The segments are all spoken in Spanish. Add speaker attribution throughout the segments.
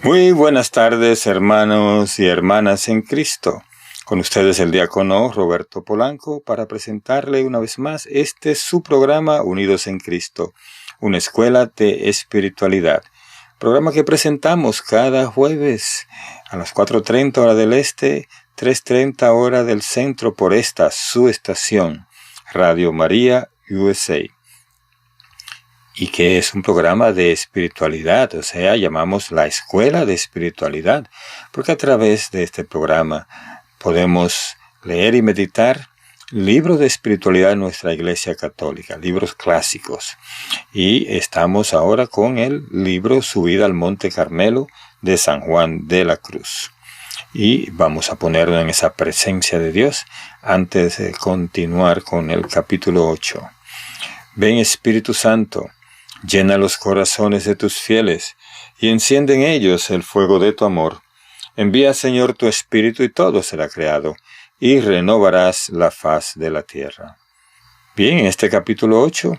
Speaker 1: Muy buenas tardes, hermanos y hermanas en Cristo. Con ustedes el diácono Roberto Polanco para presentarle una vez más su programa Unidos en Cristo, una escuela de espiritualidad. Programa que presentamos cada jueves a las 4:30 hora del este, 3:30 hora del centro por esta su estación, Radio María USA. Y que es un programa de espiritualidad, o sea, llamamos la Escuela de Espiritualidad, porque a través de este programa podemos leer y meditar libros de espiritualidad en nuestra Iglesia Católica, libros clásicos. Y estamos ahora con el libro Subida al Monte Carmelo de San Juan de la Cruz. Y vamos a ponerlo en esa presencia de Dios antes de continuar con el capítulo 8. Ven, Espíritu Santo, llena los corazones de tus fieles, y enciende en ellos el fuego de tu amor. Envía, Señor, tu Espíritu, y todo será creado, y renovarás la faz de la tierra. Bien, en este capítulo 8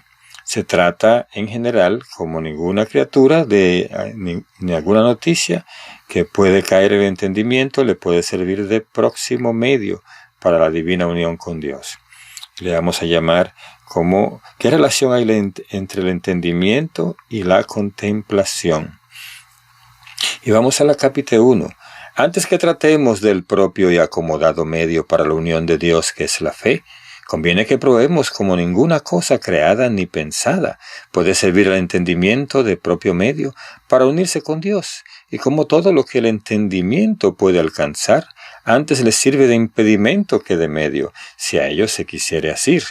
Speaker 1: se trata, en general, como ninguna criatura, de ninguna noticia que puede caer en el entendimiento, le puede servir de próximo medio para la divina unión con Dios. Le vamos a llamar como ¿qué relación hay entre el entendimiento y la contemplación? Y vamos a la capítulo 1. Antes que tratemos del propio y acomodado medio para la unión de Dios, que es la fe, conviene que probemos como ninguna cosa creada ni pensada puede servir al entendimiento de propio medio para unirse con Dios, y como todo lo que el entendimiento puede alcanzar, antes le sirve de impedimento que de medio, si a ello se quisiere asir.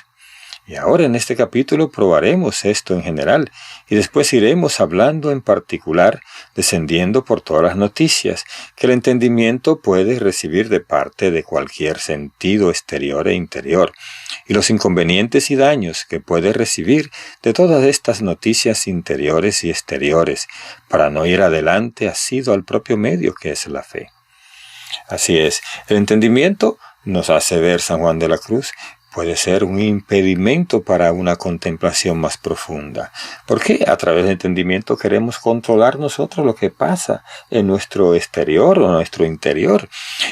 Speaker 1: Y ahora en este capítulo probaremos esto en general, y después iremos hablando en particular, descendiendo por todas las noticias, que el entendimiento puede recibir de parte de cualquier sentido exterior e interior, y los inconvenientes y daños que puede recibir de todas estas noticias interiores y exteriores, para no ir adelante asido al propio medio que es la fe. Así es, el entendimiento, nos hace ver San Juan de la Cruz, puede ser un impedimento para una contemplación más profunda. Porque a través del entendimiento queremos controlar nosotros lo que pasa en nuestro exterior o nuestro interior.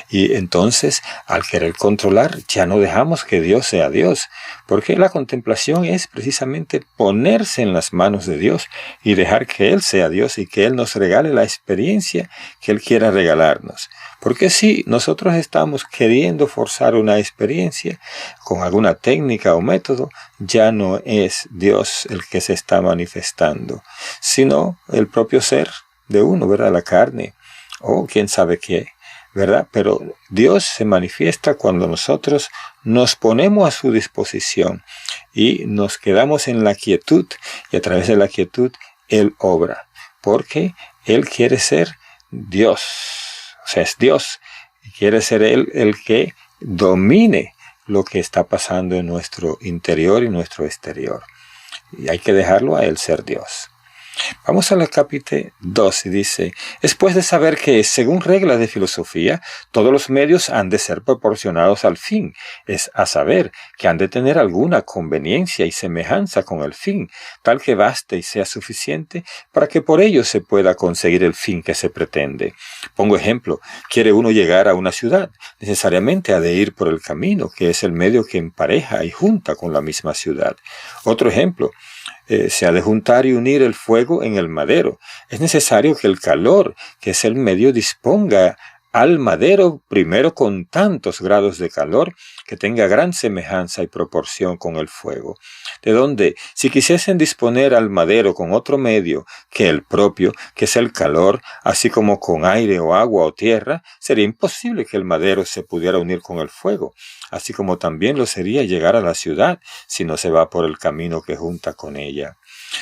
Speaker 1: Y entonces, al querer controlar, ya no dejamos que Dios sea Dios. Porque la contemplación es precisamente ponerse en las manos de Dios y dejar que Él sea Dios y que Él nos regale la experiencia que Él quiera regalarnos. Porque si nosotros estamos queriendo forzar una experiencia con alguna técnica o método, ya no es Dios el que se está manifestando, sino el propio ser de uno, ¿verdad? La carne, o quién sabe qué, ¿verdad? Pero Dios se manifiesta cuando nosotros nos ponemos a su disposición y nos quedamos en la quietud, y a través de la quietud Él obra, porque Él quiere ser Dios. O sea, es Dios, y quiere ser Él el que domine lo que está pasando en nuestro interior y nuestro exterior. Y hay que dejarlo a Él ser Dios. Vamos a la capítulo 2 y dice, después de saber que, según reglas de filosofía, todos los medios han de ser proporcionados al fin, es a saber, que han de tener alguna conveniencia y semejanza con el fin, tal que baste y sea suficiente para que por ello se pueda conseguir el fin que se pretende. Pongo ejemplo, quiere uno llegar a una ciudad, necesariamente ha de ir por el camino, que es el medio que empareja y junta con la misma ciudad. Otro ejemplo, se ha de juntar y unir el fuego en el madero. Es necesario que el calor, que es el medio, disponga al madero primero con tantos grados de calor que tenga gran semejanza y proporción con el fuego. De donde, si quisiesen disponer al madero con otro medio que el propio, que es el calor, así como con aire o agua o tierra, sería imposible que el madero se pudiera unir con el fuego, así como también lo sería llegar a la ciudad si no se va por el camino que junta con ella.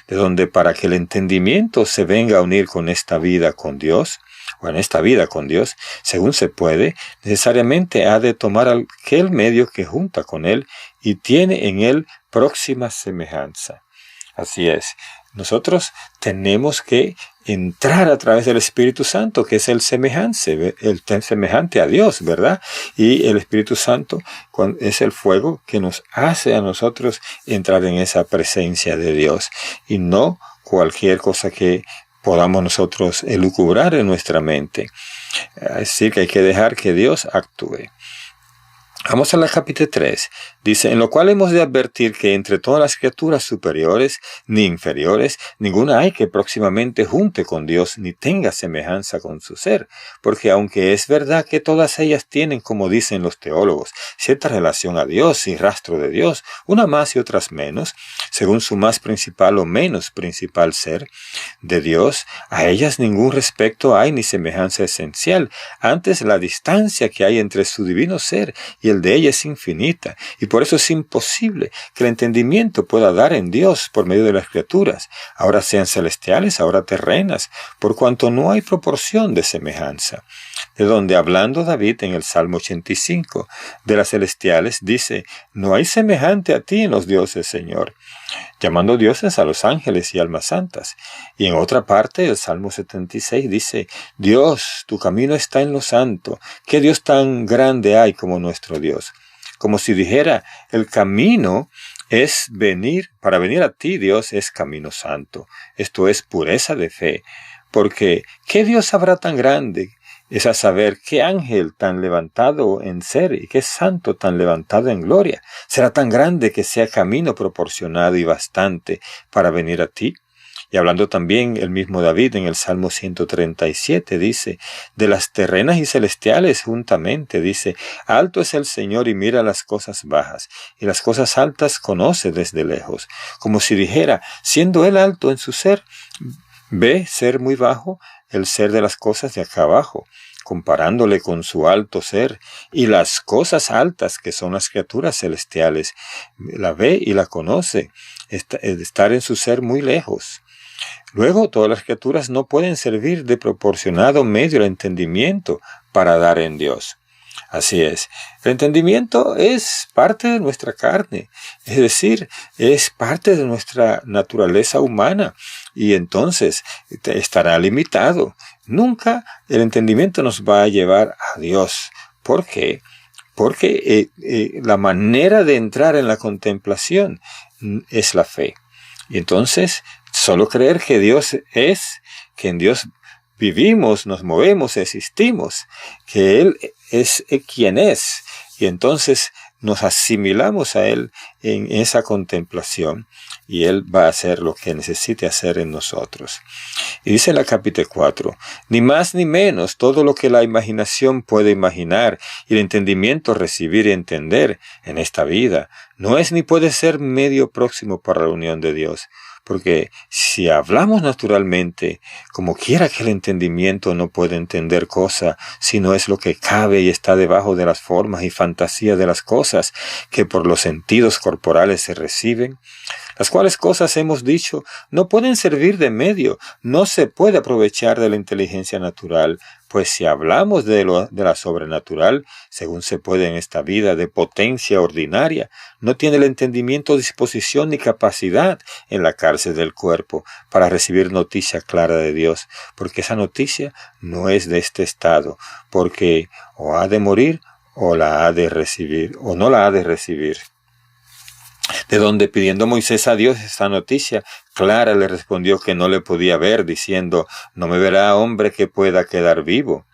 Speaker 1: De donde, para que el entendimiento se venga a unir con esta vida con Dios, o en esta vida con Dios, según se puede, necesariamente ha de tomar aquel medio que junta con Él y tiene en Él próxima semejanza. Así es, nosotros tenemos que entrar a través del Espíritu Santo, que es el semejante a Dios, ¿verdad? Y el Espíritu Santo es el fuego que nos hace a nosotros entrar en esa presencia de Dios, y no cualquier cosa que podamos nosotros elucubrar en nuestra mente. Es decir, que hay que dejar que Dios actúe. Vamos al capítulo 3. Dice, en lo cual hemos de advertir que entre todas las criaturas superiores ni inferiores, ninguna hay que próximamente junte con Dios ni tenga semejanza con su ser, porque aunque es verdad que todas ellas tienen, como dicen los teólogos, cierta relación a Dios y rastro de Dios, una más y otras menos, según su más principal o menos principal ser de Dios, a ellas ningún respecto hay ni semejanza esencial, antes la distancia que hay entre su divino ser y el de ella es infinita, y por eso es imposible que el entendimiento pueda dar en Dios por medio de las criaturas, ahora sean celestiales, ahora terrenas, por cuanto no hay proporción de semejanza. De donde hablando David en el Salmo 85 de las celestiales dice, no hay semejante a ti en los dioses, Señor, llamando dioses a los ángeles y almas santas. Y en otra parte el Salmo 76 dice, Dios, tu camino está en lo santo, ¿qué Dios tan grande hay como nuestro Dios? Como si dijera, el camino es venir, para venir a ti, Dios, es camino santo. Esto es pureza de fe, porque ¿qué Dios habrá tan grande? Es a saber, ¿qué ángel tan levantado en ser y qué santo tan levantado en gloria será tan grande que sea camino proporcionado y bastante para venir a ti? Y hablando también el mismo David en el Salmo 137 dice, de las terrenas y celestiales juntamente, dice, alto es el Señor y mira las cosas bajas, y las cosas altas conoce desde lejos. Como si dijera, siendo él alto en su ser, ve ser muy bajo el ser de las cosas de acá abajo, comparándole con su alto ser, y las cosas altas que son las criaturas celestiales, la ve y la conoce, estar en su ser muy lejos. Luego, todas las criaturas no pueden servir de proporcionado medio al entendimiento para dar en Dios. Así es, el entendimiento es parte de nuestra carne, es decir, es parte de nuestra naturaleza humana y entonces estará limitado. Nunca el entendimiento nos va a llevar a Dios. ¿Por qué? Porque la manera de entrar en la contemplación es la fe. Y entonces, solo creer que Dios es, que en Dios vivimos, nos movemos, existimos, que Él es quien es, y entonces nos asimilamos a Él en esa contemplación, y Él va a hacer lo que necesite hacer en nosotros. Y dice la capítulo 4, ni más ni menos todo lo que la imaginación puede imaginar y el entendimiento recibir y entender en esta vida, no es ni puede ser medio próximo para la unión de Dios. Porque si hablamos naturalmente, como quiera que el entendimiento no puede entender cosa, sino es lo que cabe y está debajo de las formas y fantasías de las cosas que por los sentidos corporales se reciben, las cuales cosas hemos dicho no pueden servir de medio, no se puede aprovechar de la inteligencia natural, pues si hablamos de la sobrenatural, según se puede en esta vida de potencia ordinaria, no tiene el entendimiento, disposición ni capacidad en la cárcel del cuerpo para recibir noticia clara de Dios, porque esa noticia no es de este estado, porque o ha de morir o la ha de recibir, o no la ha de recibir. De donde pidiendo Moisés a Dios esta noticia, clara le respondió que no le podía ver, diciendo, no me verá hombre que pueda quedar vivo.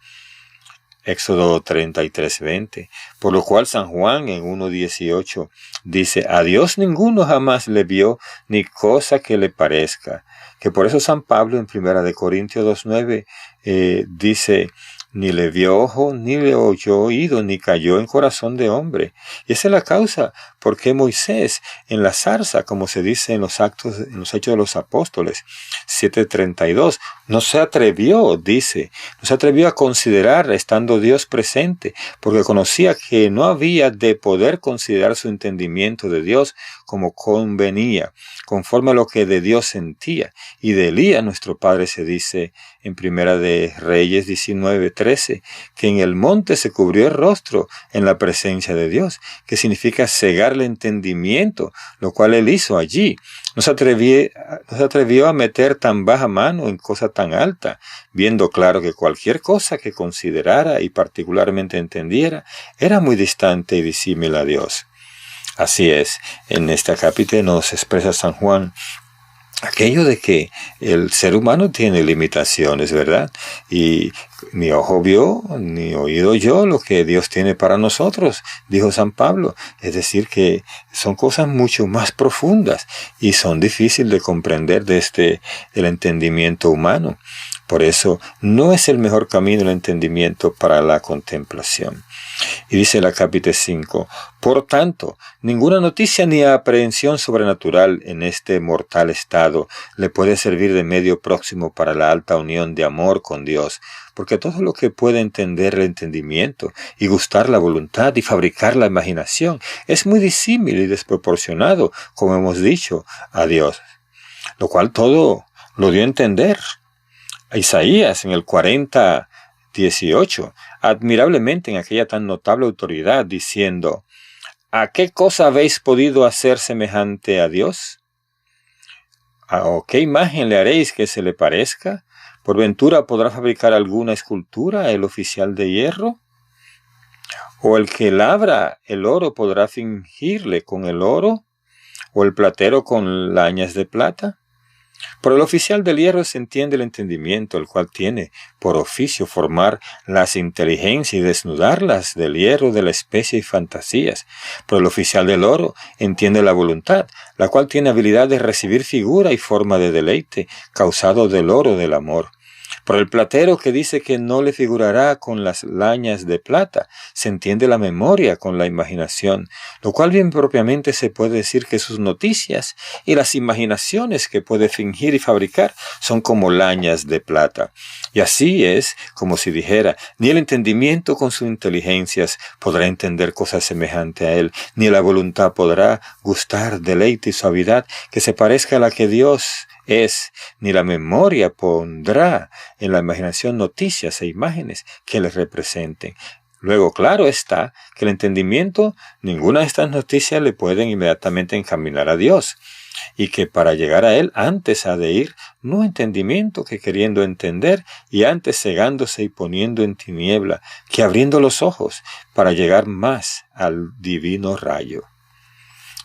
Speaker 1: Éxodo 33:20. Por lo cual San Juan en 1:18 dice, a Dios ninguno jamás le vio, ni cosa que le parezca. Que por eso San Pablo en 1 Corintios 2:9 dice, ni le vio ojo, ni le oyó oído, ni cayó en corazón de hombre. Y esa es la causa por qué Moisés en la zarza, como se dice en los Hechos de los Apóstoles 7:32, no se atrevió, dice, no se atrevió a considerar estando Dios presente, porque conocía que no había de poder considerar su entendimiento de Dios como convenía, conforme a lo que de Dios sentía. Y de Elías nuestro padre se dice en 1 de Reyes 19:13, que en el monte se cubrió el rostro en la presencia de Dios, que significa cegar el entendimiento, lo cual él hizo allí. No se atrevió a meter tan baja mano en cosa tan alta, viendo claro que cualquier cosa que considerara y particularmente entendiera era muy distante y disímil a Dios. Así es, en esta capítulo nos expresa San Juan aquello de que el ser humano tiene limitaciones, ¿verdad? Y ni ojo vio, ni oído oyó lo que Dios tiene para nosotros, dijo San Pablo. Es decir, que son cosas mucho más profundas y son difíciles de comprender desde el entendimiento humano. Por eso no es el mejor camino el entendimiento para la contemplación. Y dice el acápite 5, por tanto, ninguna noticia ni aprehensión sobrenatural en este mortal estado le puede servir de medio próximo para la alta unión de amor con Dios, porque todo lo que puede entender el entendimiento y gustar la voluntad y fabricar la imaginación es muy disímil y desproporcionado, como hemos dicho, a Dios, lo cual todo lo dio a entender a Isaías en el 40:18, admirablemente en aquella tan notable autoridad, diciendo, ¿a qué cosa habéis podido hacer semejante a Dios? ¿O qué imagen le haréis que se le parezca? ¿Por ventura podrá fabricar alguna escultura el oficial de hierro? ¿O el que labra el oro podrá fingirle con el oro? ¿O el platero con lañas de plata? Por el oficial del hierro se entiende el entendimiento, el cual tiene por oficio formar las inteligencias y desnudarlas del hierro de la especie y fantasías. Por el oficial del oro entiende la voluntad, la cual tiene habilidad de recibir figura y forma de deleite, causado del oro del amor. Por el platero que dice que no le figurará con las lañas de plata, se entiende la memoria con la imaginación, lo cual bien propiamente se puede decir que sus noticias y las imaginaciones que puede fingir y fabricar son como lañas de plata. Y así es como si dijera, ni el entendimiento con sus inteligencias podrá entender cosas semejantes a él, ni la voluntad podrá gustar deleite y suavidad que se parezca a la que Dios es, ni la memoria pondrá en la imaginación noticias e imágenes que les representen. Luego, claro está que el entendimiento, ninguna de estas noticias le pueden inmediatamente encaminar a Dios, y que para llegar a Él antes ha de ir no entendimiento que queriendo entender, y antes cegándose y poniendo en tiniebla, que abriendo los ojos para llegar más al divino rayo.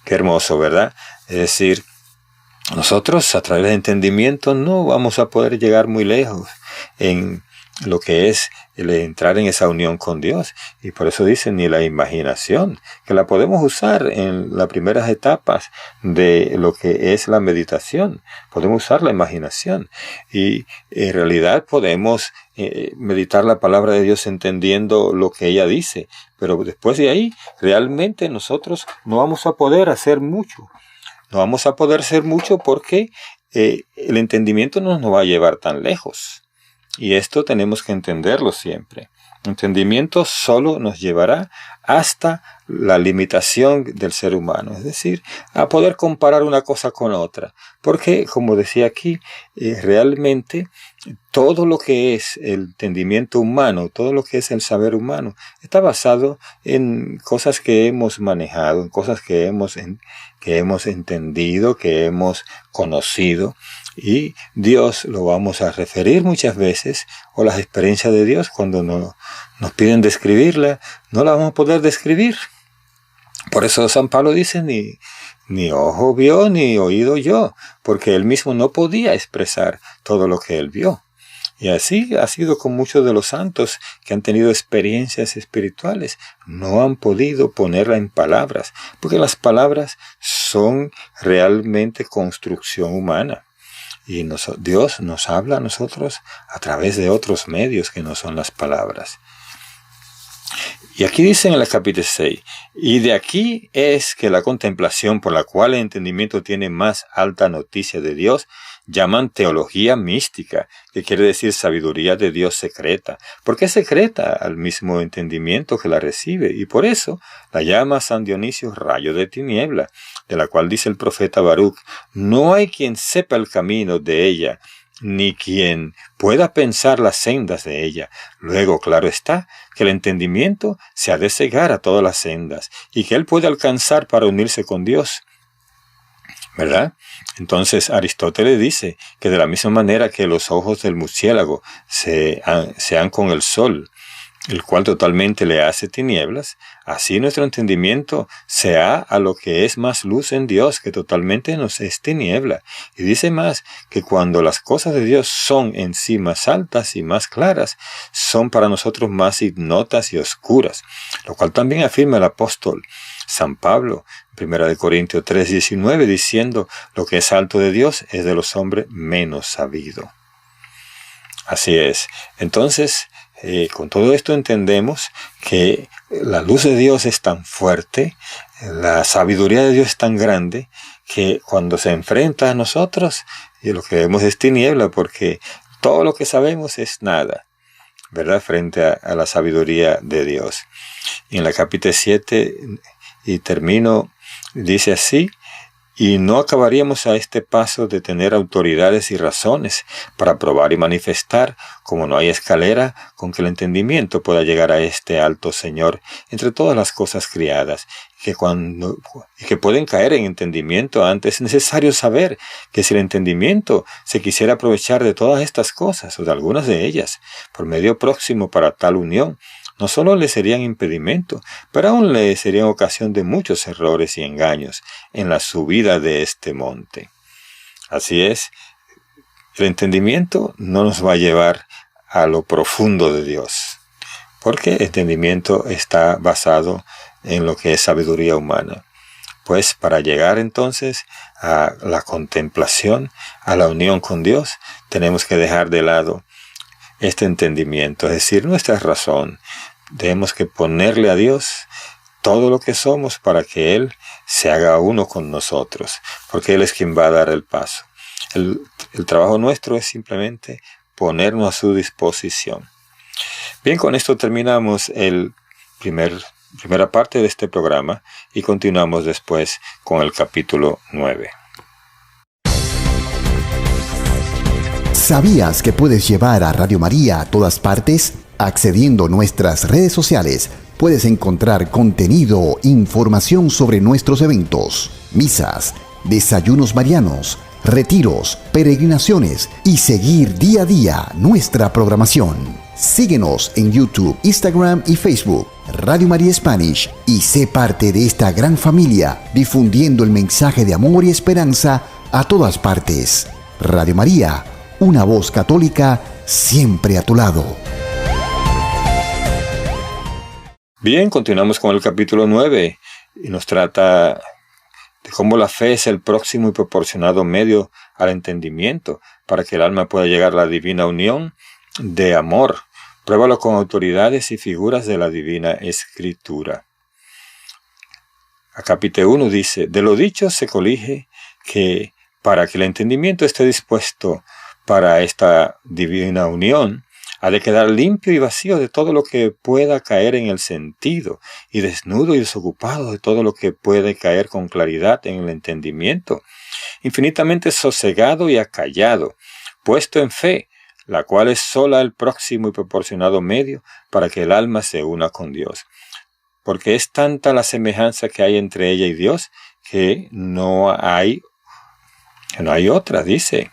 Speaker 1: Qué hermoso, ¿verdad? Es decir, nosotros a través del entendimiento no vamos a poder llegar muy lejos en lo que es el entrar en esa unión con Dios. Y por eso dicen, ni la imaginación, que la podemos usar en las primeras etapas de lo que es la meditación. Podemos usar la imaginación y en realidad podemos meditar la palabra de Dios entendiendo lo que ella dice. Pero después de ahí, realmente nosotros no vamos a poder hacer mucho. No vamos a poder hacer mucho porque el entendimiento no nos va a llevar tan lejos. Y esto tenemos que entenderlo siempre. El entendimiento solo nos llevará hasta la limitación del ser humano, es decir, a poder comparar una cosa con otra. Porque, como decía aquí, realmente todo lo que es el entendimiento humano, todo lo que es el saber humano, está basado en cosas que hemos manejado, en cosas que hemos entendido, que hemos conocido. Y Dios lo vamos a referir muchas veces, o las experiencias de Dios, cuando nos piden describirla, no la vamos a poder describir. Por eso San Pablo dice, ni ojo vio, ni oído oyó, porque él mismo no podía expresar todo lo que él vio. Y así ha sido con muchos de los santos que han tenido experiencias espirituales. No han podido ponerla en palabras, porque las palabras son realmente construcción humana. Y Dios nos habla a nosotros a través de otros medios que no son las palabras. Y aquí dice en el capítulo 6, y de aquí es que la contemplación por la cual el entendimiento tiene más alta noticia de Dios, llaman teología mística, que quiere decir sabiduría de Dios secreta, porque es secreta al mismo entendimiento que la recibe, y por eso la llama San Dionisio rayo de tiniebla, de la cual dice el profeta Baruch, no hay quien sepa el camino de ella, ni quien pueda pensar las sendas de ella. Luego, claro está, que el entendimiento se ha de cegar a todas las sendas, y que él puede alcanzar para unirse con Dios, ¿verdad? Entonces Aristóteles dice que de la misma manera que los ojos del murciélago se han con el sol, el cual totalmente le hace tinieblas, así nuestro entendimiento sea a lo que es más luz en Dios, que totalmente nos es tiniebla. Y dice más, que cuando las cosas de Dios son en sí más altas y más claras, son para nosotros más ignotas y oscuras, lo cual también afirma el apóstol San Pablo, en 1 Corintios 3:19, diciendo, lo que es alto de Dios es de los hombres menos sabido. Así es. Entonces, con todo esto entendemos que la luz de Dios es tan fuerte, la sabiduría de Dios es tan grande, que cuando se enfrenta a nosotros, lo que vemos es tiniebla, porque todo lo que sabemos es nada, ¿verdad? Frente a la sabiduría de Dios. Y en la capítulo 7, y termino, dice así: y no acabaríamos a este paso de tener autoridades y razones para probar y manifestar, como no hay escalera con que el entendimiento pueda llegar a este alto Señor entre todas las cosas criadas, que pueden caer en entendimiento. Antes es necesario saber que si el entendimiento se quisiera aprovechar de todas estas cosas, o de algunas de ellas, por medio próximo para tal unión, no solo le serían impedimento, pero aún le serían ocasión de muchos errores y engaños en la subida de este monte. Así es, el entendimiento no nos va a llevar a lo profundo de Dios, porque el entendimiento está basado en lo que es sabiduría humana. Pues para llegar entonces a la contemplación, a la unión con Dios, tenemos que dejar de lado este entendimiento, es decir, nuestra razón. Tenemos que ponerle a Dios todo lo que somos para que Él se haga uno con nosotros, porque Él es quien va a dar el paso. El trabajo nuestro es simplemente ponernos a su disposición. Bien, con esto terminamos el primera parte de este programa y continuamos después con el capítulo 9.
Speaker 2: ¿Sabías que puedes llevar a Radio María a todas partes? Accediendo a nuestras redes sociales, puedes encontrar contenido, información sobre nuestros eventos, misas, desayunos marianos, retiros, peregrinaciones y seguir día a día nuestra programación. Síguenos en YouTube, Instagram y Facebook, Radio María Spanish, y sé parte de esta gran familia, difundiendo el mensaje de amor y esperanza a todas partes. Radio María, una voz católica siempre a tu lado.
Speaker 1: Bien, continuamos con el capítulo 9 y nos trata de cómo la fe es el próximo y proporcionado medio al entendimiento para que el alma pueda llegar a la divina unión de amor. Pruébalo con autoridades y figuras de la divina escritura. A capítulo 1 dice: de lo dicho se colige que para que el entendimiento esté dispuesto para esta divina unión, ha de quedar limpio y vacío de todo lo que pueda caer en el sentido, y desnudo y desocupado de todo lo que puede caer con claridad en el entendimiento, infinitamente sosegado y acallado, puesto en fe, la cual es sola el próximo y proporcionado medio para que el alma se una con Dios. Porque es tanta la semejanza que hay entre ella y Dios, que no hay otra, dice,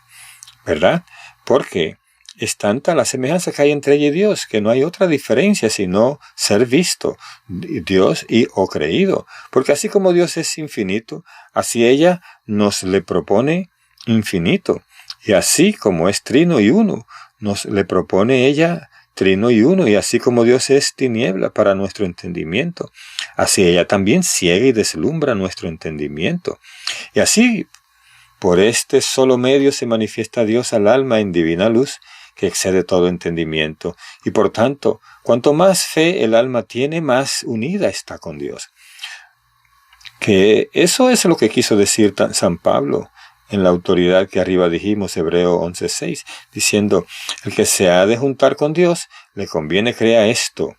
Speaker 1: ¿verdad? Porque es tanta la semejanza que hay entre ella y Dios, que no hay otra diferencia sino ser visto, Dios o creído. Porque así como Dios es infinito, así ella nos le propone infinito. Y así como es trino y uno, nos le propone ella trino y uno. Y así como Dios es tiniebla para nuestro entendimiento, así ella también ciega y deslumbra nuestro entendimiento. Y así, por este solo medio se manifiesta Dios al alma en divina luz, que excede todo entendimiento, y por tanto, cuanto más fe el alma tiene, más unida está con Dios. Que eso es lo que quiso decir San Pablo en la autoridad que arriba dijimos, Hebreo 11:6, diciendo: el que se ha de juntar con Dios, le conviene crea esto,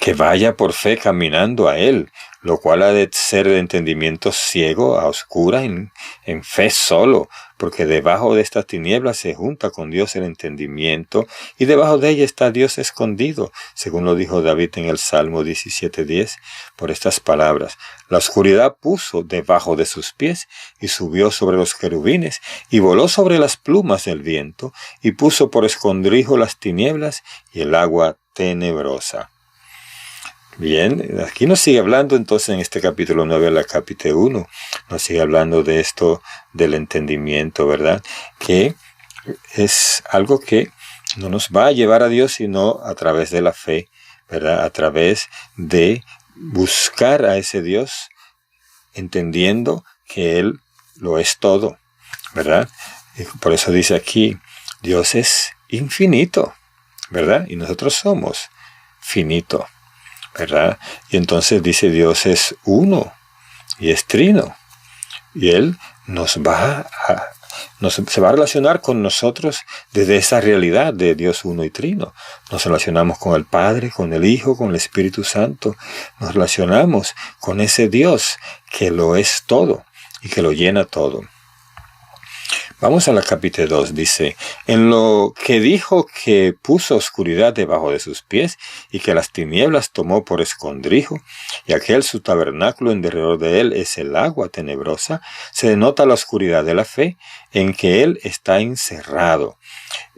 Speaker 1: que vaya por fe caminando a Él, lo cual ha de ser de entendimiento ciego, a oscura, en fe solo, porque debajo de estas tinieblas se junta con Dios el entendimiento, y debajo de ella está Dios escondido, según lo dijo David en el Salmo 17:10, por estas palabras: la oscuridad puso debajo de sus pies, y subió sobre los querubines, y voló sobre las plumas del viento, y puso por escondrijo las tinieblas, y el agua tenebrosa. Bien, aquí nos sigue hablando entonces en este capítulo 9 del capítulo 1, nos sigue hablando de esto del entendimiento, ¿verdad? Que es algo que no nos va a llevar a Dios sino a través de la fe, ¿verdad? A través de buscar a ese Dios, entendiendo que Él lo es todo, ¿verdad? Y por eso dice aquí, Dios es infinito, ¿verdad? Y nosotros somos finito, ¿verdad? Y entonces dice Dios es uno y es trino. Y Él se va a relacionar con nosotros desde esa realidad de Dios uno y trino. Nos relacionamos con el Padre, con el Hijo, con el Espíritu Santo. Nos relacionamos con ese Dios que lo es todo y que lo llena todo. Vamos a la capítulo 2, dice, en lo que dijo que puso oscuridad debajo de sus pies y que las tinieblas tomó por escondrijo, y aquel su tabernáculo en derredor de él es el agua tenebrosa, se denota la oscuridad de la fe en que él está encerrado.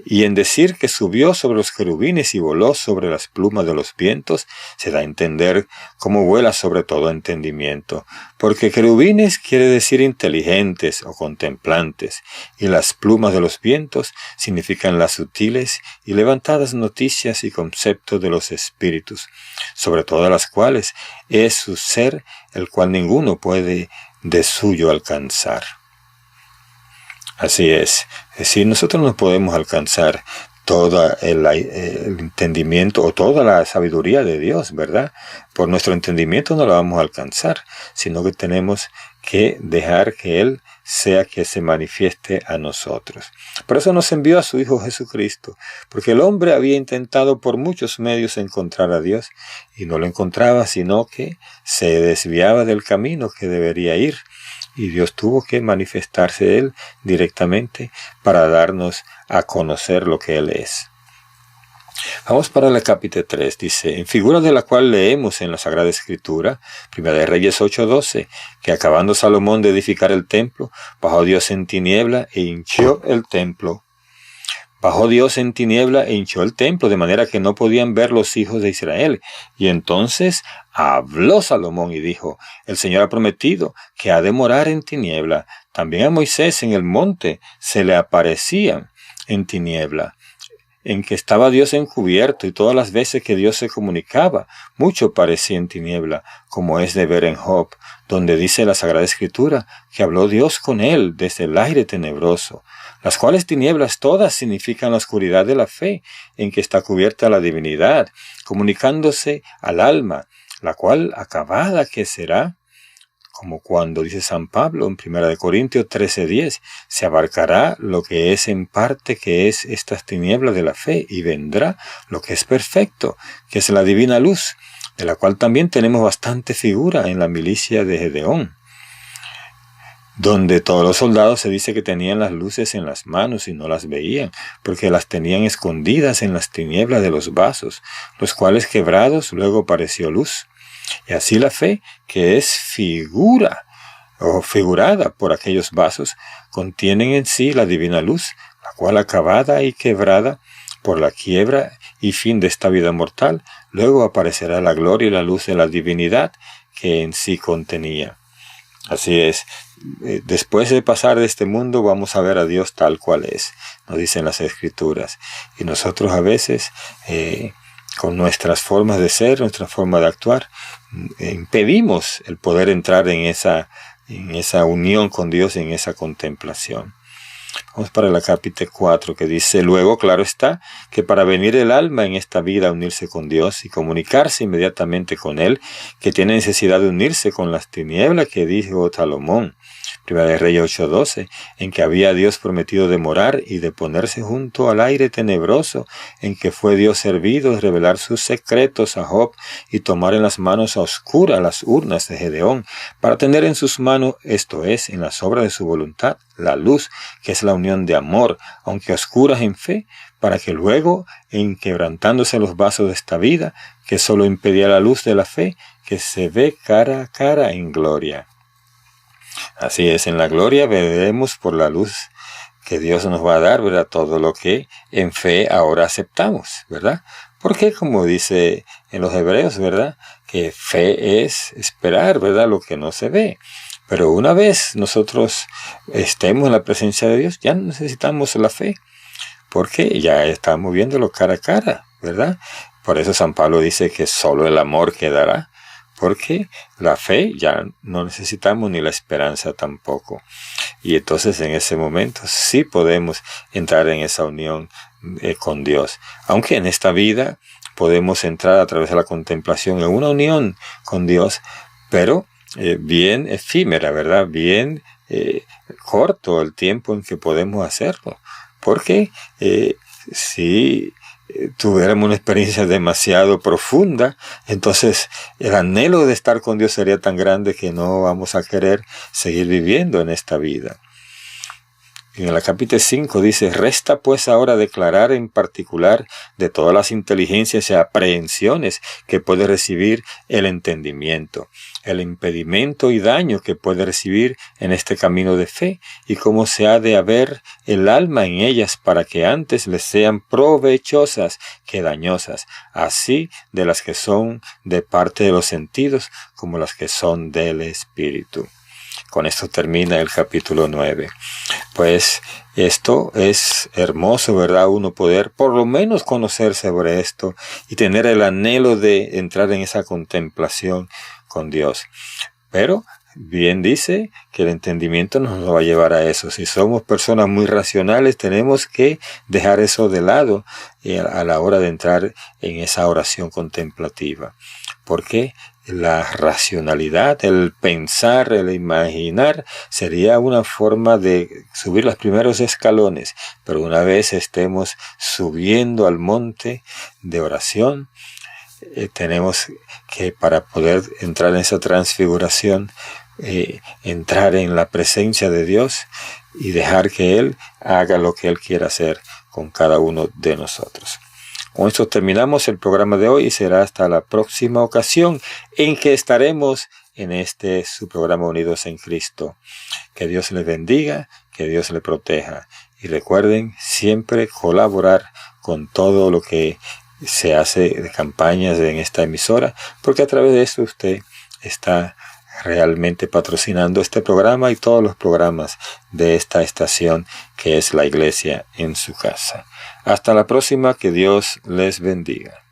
Speaker 1: Y en decir que subió sobre los querubines y voló sobre las plumas de los vientos, se da a entender cómo vuela sobre todo entendimiento, porque querubines quiere decir inteligentes o contemplantes, y las plumas de los vientos significan las sutiles y levantadas noticias y conceptos de los espíritus, sobre todas las cuales es su ser, el cual ninguno puede de suyo alcanzar. Así es decir, nosotros no podemos alcanzar todo el entendimiento o toda la sabiduría de Dios, ¿verdad? Por nuestro entendimiento no lo vamos a alcanzar, sino que tenemos que dejar que Él sea que se manifieste a nosotros. Por eso nos envió a su Hijo Jesucristo, porque el hombre había intentado por muchos medios encontrar a Dios y no lo encontraba, sino que se desviaba del camino que debería ir. Y Dios tuvo que manifestarse Él directamente para darnos a conocer lo que Él es. Vamos para el capítulo 3, dice, en figura de la cual leemos en la Sagrada Escritura, Primera de Reyes 8:12, que acabando Salomón de edificar el templo, bajó Dios en tiniebla e hinchió el templo. Bajó Dios en tiniebla e hinchó el templo, de manera que no podían ver los hijos de Israel. Y entonces habló Salomón y dijo, el Señor ha prometido que ha de morar en tiniebla. También a Moisés en el monte se le aparecía en tiniebla, en que estaba Dios encubierto, y todas las veces que Dios se comunicaba, mucho parecía en tiniebla, como es de ver en Job, donde dice la Sagrada Escritura que habló Dios con él desde el aire tenebroso, las cuales tinieblas todas significan la oscuridad de la fe, en que está cubierta la divinidad, comunicándose al alma, la cual acabada que será, como cuando dice San Pablo en 1 Corintios 13:10, se abarcará lo que es en parte, que es estas tinieblas de la fe, y vendrá lo que es perfecto, que es la divina luz, de la cual también tenemos bastante figura en la milicia de Gedeón, donde todos los soldados se dice que tenían las luces en las manos y no las veían, porque las tenían escondidas en las tinieblas de los vasos, los cuales quebrados luego pareció luz. Y así la fe, que es figura o figurada por aquellos vasos, contienen en sí la divina luz, la cual acabada y quebrada por la quiebra y fin de esta vida mortal, luego aparecerá la gloria y la luz de la divinidad que en sí contenía. Así es, después de pasar de este mundo vamos a ver a Dios tal cual es, nos dicen las Escrituras. Y nosotros a veces, con nuestras formas de ser, nuestra forma de actuar, impedimos el poder entrar en esa unión con Dios, en esa contemplación. Vamos para el capítulo 4, que dice, luego, claro está, que para venir el alma en esta vida a unirse con Dios y comunicarse inmediatamente con Él, que tiene necesidad de unirse con las tinieblas que dijo Salomón, 1 Reyes 8:12, en que había Dios prometido de morar y de ponerse junto al aire tenebroso, en que fue Dios servido de revelar sus secretos a Job y tomar en las manos a oscuras las urnas de Gedeón, para tener en sus manos, esto es, en las obras de su voluntad, la luz, que es la unión de amor, aunque oscuras en fe, para que luego, en quebrantándose los vasos de esta vida, que solo impedía la luz de la fe, que se ve cara a cara en gloria. Así es, en la gloria veremos por la luz que Dios nos va a dar, ¿verdad? Todo lo que en fe ahora aceptamos, ¿verdad? Porque como dice en los Hebreos, ¿verdad? Que fe es esperar, ¿verdad? Lo que no se ve. Pero una vez nosotros estemos en la presencia de Dios, ya no necesitamos la fe, porque ya estamos viéndolo cara a cara, ¿verdad? Por eso San Pablo dice que solo el amor quedará, porque la fe ya no necesitamos ni la esperanza tampoco. Y entonces en ese momento sí podemos entrar en esa unión con Dios. Aunque en esta vida podemos entrar a través de la contemplación en una unión con Dios, pero bien efímera, ¿verdad? Bien corto el tiempo en que podemos hacerlo. Porque si tuviéramos una experiencia demasiado profunda, entonces el anhelo de estar con Dios sería tan grande que no vamos a querer seguir viviendo en esta vida. En el capítulo 5 dice: resta pues ahora declarar en particular de todas las inteligencias y aprehensiones que puede recibir el entendimiento, el impedimento y daño que puede recibir en este camino de fe, y cómo se ha de haber el alma en ellas para que antes les sean provechosas que dañosas, así de las que son de parte de los sentidos como las que son del espíritu. Con esto termina el capítulo 9. Pues esto es hermoso, ¿verdad? Uno poder por lo menos conocer sobre esto y tener el anhelo de entrar en esa contemplación con Dios. Pero bien dice que el entendimiento nos va a llevar a eso. Si somos personas muy racionales, tenemos que dejar eso de lado a la hora de entrar en esa oración contemplativa. Porque la racionalidad, el pensar, el imaginar, sería una forma de subir los primeros escalones. Pero una vez estemos subiendo al monte de oración, tenemos que, para poder entrar en esa transfiguración, entrar en la presencia de Dios y dejar que Él haga lo que Él quiera hacer con cada uno de nosotros. Con esto terminamos el programa de hoy y será hasta la próxima ocasión en que estaremos en su programa Unidos en Cristo. Que Dios les bendiga, que Dios les proteja. Y recuerden siempre colaborar con todo lo que se hace de campañas en esta emisora, porque a través de eso usted está realmente patrocinando este programa y todos los programas de esta estación que es la Iglesia en su casa. Hasta la próxima, que Dios les bendiga.